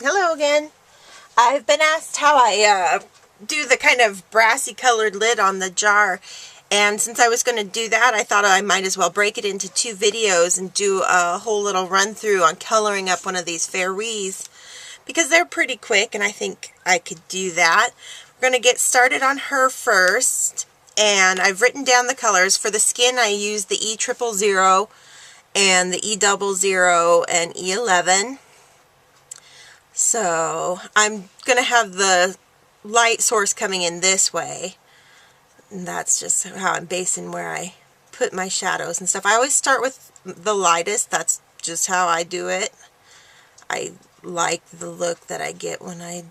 Hello again. I've been asked how I do the kind of brassy colored lid on the jar, and since I was going to do that, I thought I might as well break it into two videos and do a whole little run through on coloring up one of these Fairwees, because they're pretty quick and I think I could do that. We're going to get started on her first, and I've written down the colors. For the skin I use the E000 and the E00 and E11. So I'm going to have the light source coming in this way. And that's just how I'm basing where I put my shadows and stuff. I always start with the lightest. That's just how I do it. I like the look that I get when I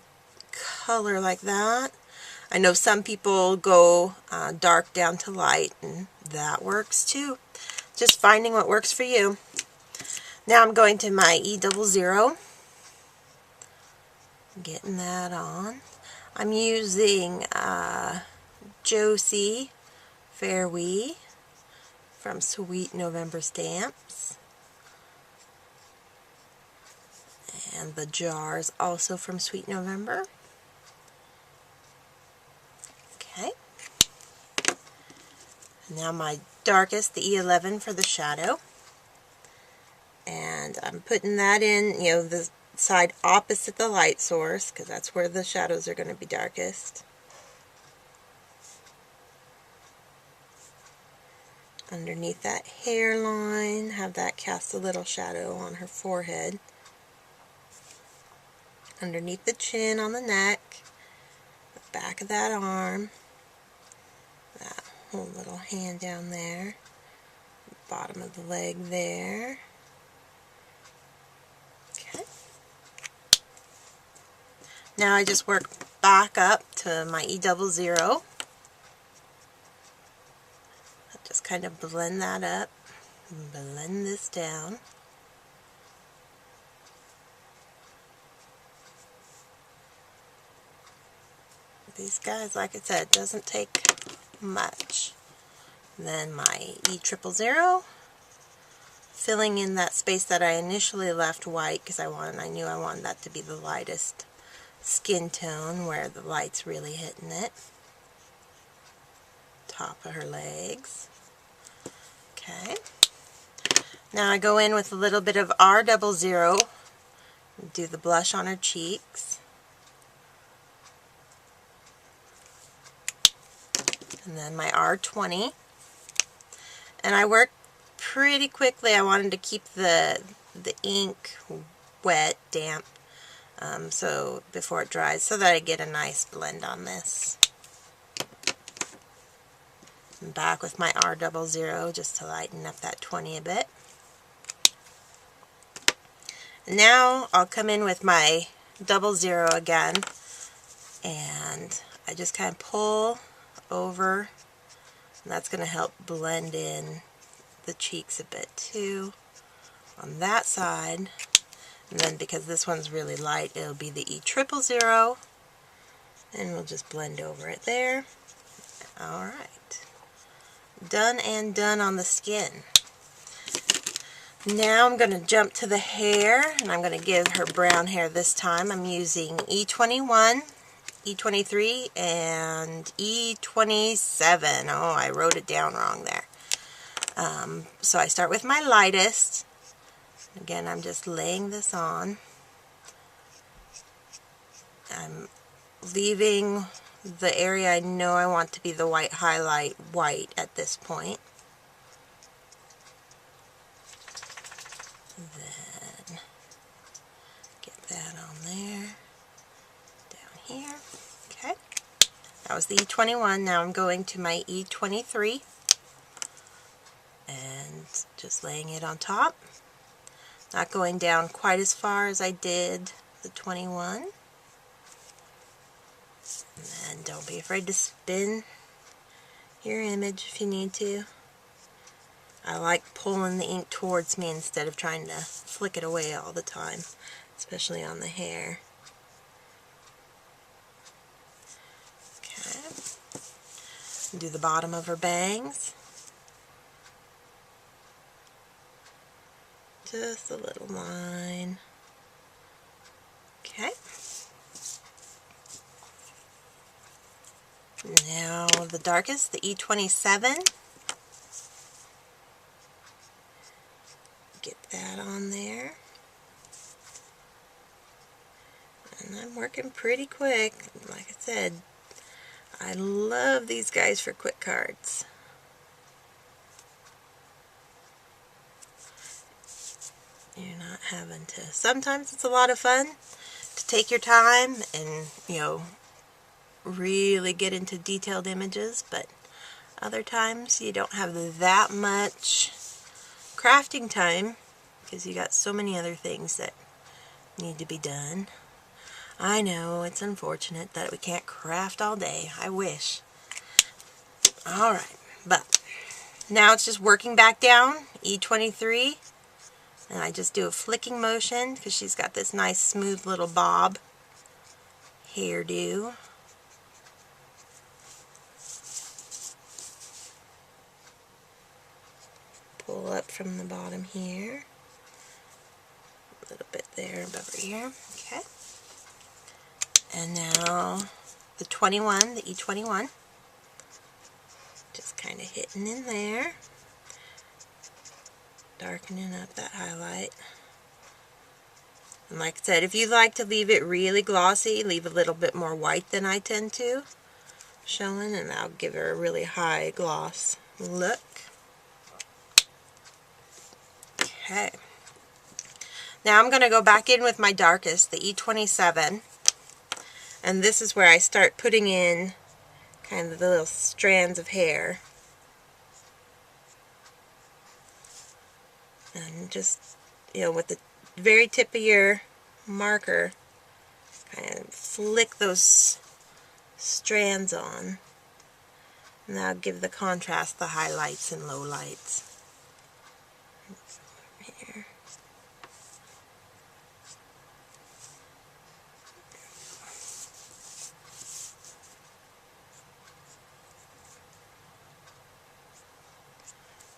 color like that. I know some people go dark down to light, and that works too. Just finding what works for you. Now I'm going to my E00. Getting that on. I'm using Josie Fairwee from Sweet November Stamps. And the jar is also from Sweet November. Okay. Now my darkest, the E11 for the shadow. And I'm putting that in, the side opposite the light source, because that's where the shadows are going to be darkest. Underneath that hairline, have that cast a little shadow on her forehead. Underneath the chin on the neck, the back of that arm, that whole little hand down there, bottom of the leg there. Okay. Now I just work back up to my E00. Just kind of blend that up, blend this down. These guys, like I said, doesn't take much. Then my E000, filling in that space that I initially left white because I knew I wanted that to be the lightest skin tone where the light's really hitting it. Top of her legs. Okay. Now I go in with a little bit of R00, do the blush on her cheeks. And then my R20. And I work pretty quickly. I wanted to keep the ink wet, damp, so before it dries, so that I get a nice blend on this. And back with my R00 just to lighten up that 20 a bit. Now I'll come in with my 00 again, and I just kind of pull over, and that's going to help blend in the cheeks a bit too on that side. And then because this one's really light, it'll be the E000, and we'll just blend over it there. Alright, done and done on the skin. Now I'm going to jump to the hair, and I'm going to give her brown hair this time. I'm using E21, E23, and E27. Oh, I wrote it down wrong there. So I start with my lightest. Again, I'm just laying this on. I'm leaving the area I know I want to be the white highlight white at this point. Then get that on there, down here. Okay, that was the E21. Now I'm going to my E23 and just laying it on top. Not going down quite as far as I did the 21. And then don't be afraid to spin your image if you need to. I like pulling the ink towards me instead of trying to flick it away all the time, especially on the hair. Okay. Do the bottom of her bangs. Just a little line. Okay. the darkest, the E27. Get that on there. And I'm working pretty quick. Like I said, I love these guys for quick cards. You're not having to. Sometimes it's a lot of fun to take your time and, you know, really get into detailed images, but other times you don't have that much crafting time because you got so many other things that need to be done. I know it's unfortunate that we can't craft all day. I wish. Alright, but now it's just working back down, E23. And I just do a flicking motion because she's got this nice smooth little bob hairdo. Pull up from the bottom here. A little bit there above her ear. Okay. And now the 21, the E21. Just kind of hitting in there. Darkening up that highlight. And like I said, if you like to leave it really glossy, leave a little bit more white than I tend to showing, and I'll give her a really high gloss look. Okay. Now I'm going to go back in with my darkest, the E27, and this is where I start putting in kind of the little strands of hair. And just, you know, with the very tip of your marker, kind of flick those strands on. And that'll give the contrast, the highlights and lowlights. Here.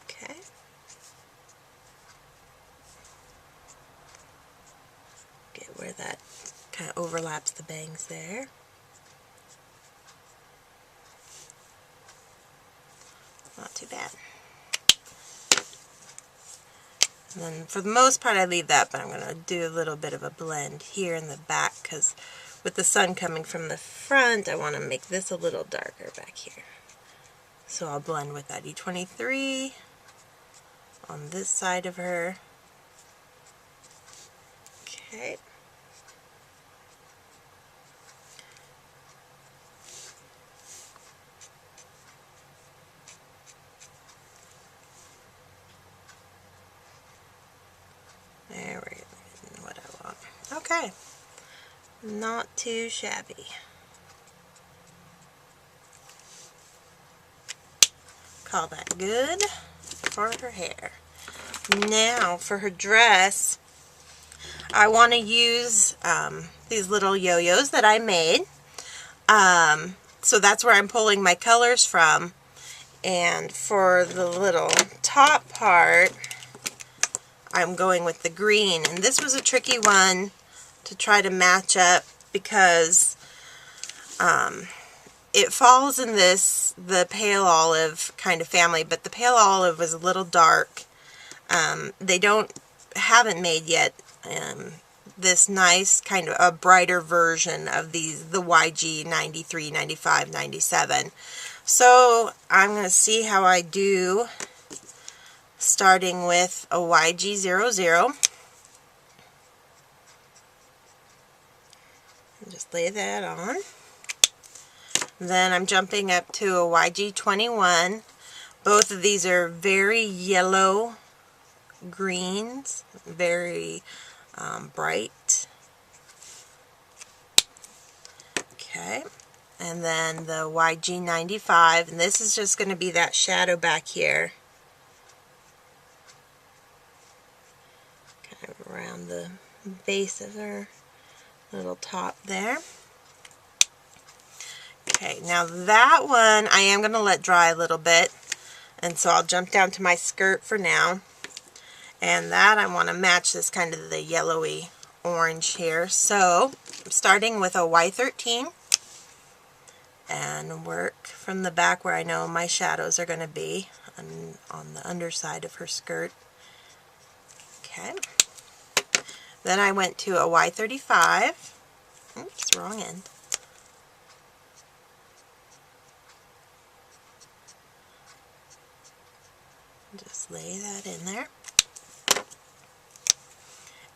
Okay. Where that kind of overlaps the bangs there. Not too bad. And then for the most part I leave that, but I'm going to do a little bit of a blend here in the back because with the sun coming from the front I want to make this a little darker back here. So I'll blend with that E23 on this side of her. Okay. There we're getting what I want. Okay. Not too shabby. Call that good for her hair. Now for her dress, I want to use these little yo-yos that I made. So that's where I'm pulling my colors from. And for the little top part, I'm going with the green. And this was a tricky one to try to match up because it falls in the pale olive kind of family, but the pale olive was a little dark. They haven't made yet this nice kind of a brighter version of the YG 93, 95, 97. So I'm going to see how I do, starting with a YG 00. Just lay that on. Then I'm jumping up to a YG 21. Both of these are very yellow greens, very bright. Okay, and then the YG 95, and this is just going to be that shadow back here, kind of around the base of her little top there. Okay, now that one I am going to let dry a little bit, and so I'll jump down to my skirt for now. And that I want to match this kind of the yellowy orange here. So I'm starting with a Y13, and work from the back where I know my shadows are going to be on the underside of her skirt. Okay. Then I went to a Y35. Oops, wrong end. Just lay that in there.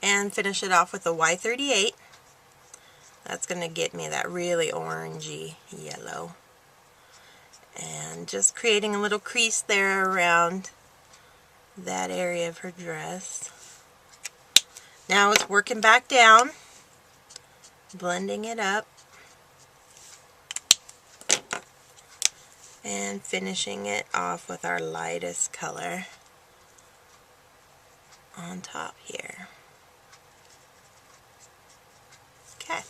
And finish it off with a Y38. That's going to get me that really orangey yellow. And just creating a little crease there around that area of her dress. Now it's working back down, blending it up, and finishing it off with our lightest color on top here. Okay,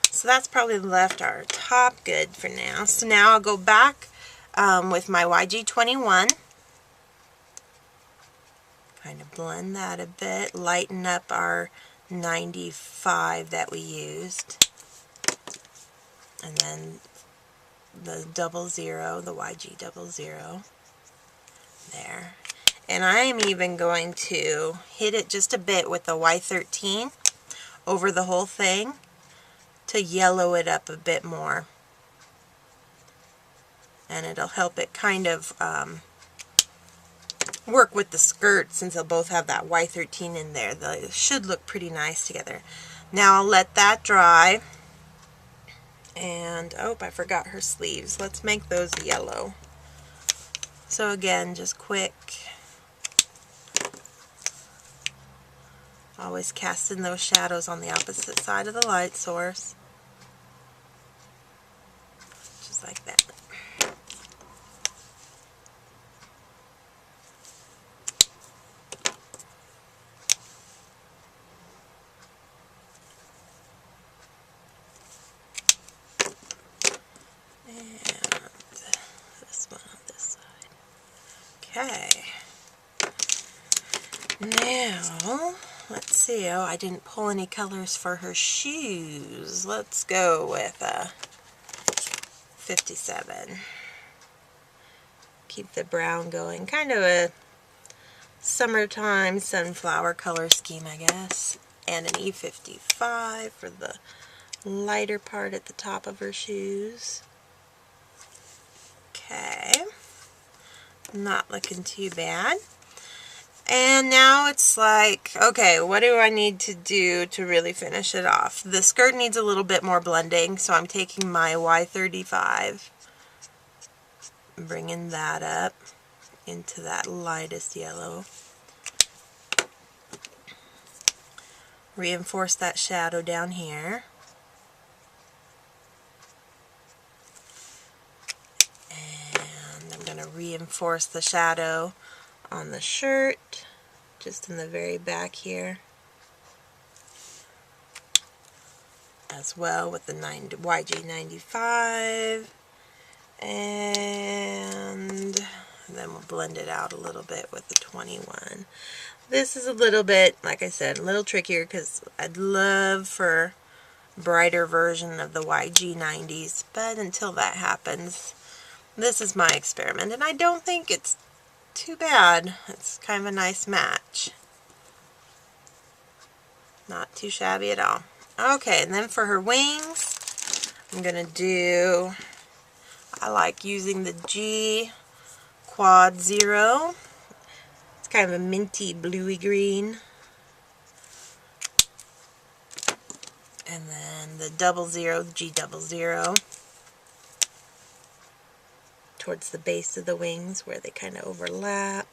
so that's probably left our top good for now. So now I'll go back with my YG21. Kind of blend that a bit, lighten up our 95 that we used, and then the 00, the YG 00 there. And I am even going to hit it just a bit with the Y13 over the whole thing to yellow it up a bit more, and it'll help it kind of work with the skirt, since they'll both have that Y13 in there. They should look pretty nice together. Now I'll let that dry. And, oh, I forgot her sleeves. Let's make those yellow. So again, just quick. Always casting those shadows on the opposite side of the light source. Just like that. Okay, now let's see. Oh, I didn't pull any colors for her shoes. Let's go with a 57. Keep the brown going. Kind of a summertime sunflower color scheme, I guess. And an E55 for the lighter part at the top of her shoes. Okay. Not looking too bad. And now it's like, okay, what do I need to do to really finish it off? The skirt needs a little bit more blending, so I'm taking my Y35, bringing that up into that lightest yellow. Reinforce that shadow down here. Reinforce the shadow on the shirt, just in the very back here, as well with the YG95, and then we'll blend it out a little bit with the 21. This is a little bit, like I said, a little trickier because I'd love for a brighter version of the YG90s, but until that happens, this is my experiment, and I don't think it's too bad. It's kind of a nice match. Not too shabby at all. Okay, and then for her wings, I'm going to do, I like using the G Quad 0. It's kind of a minty bluey green. And then the 00, G00. Towards the base of the wings where they kind of overlap.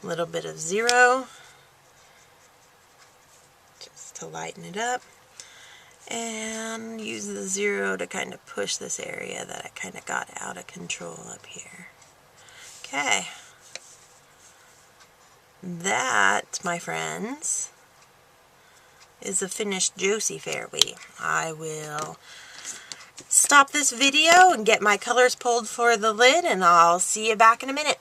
A little bit of 0 just to lighten it up, and use the 0 to kind of push this area that I kind of got out of control up here. Okay, that, my friends, is a finished Josie Fairwee. I will stop this video and get my colors pulled for the lid, and I'll see you back in a minute.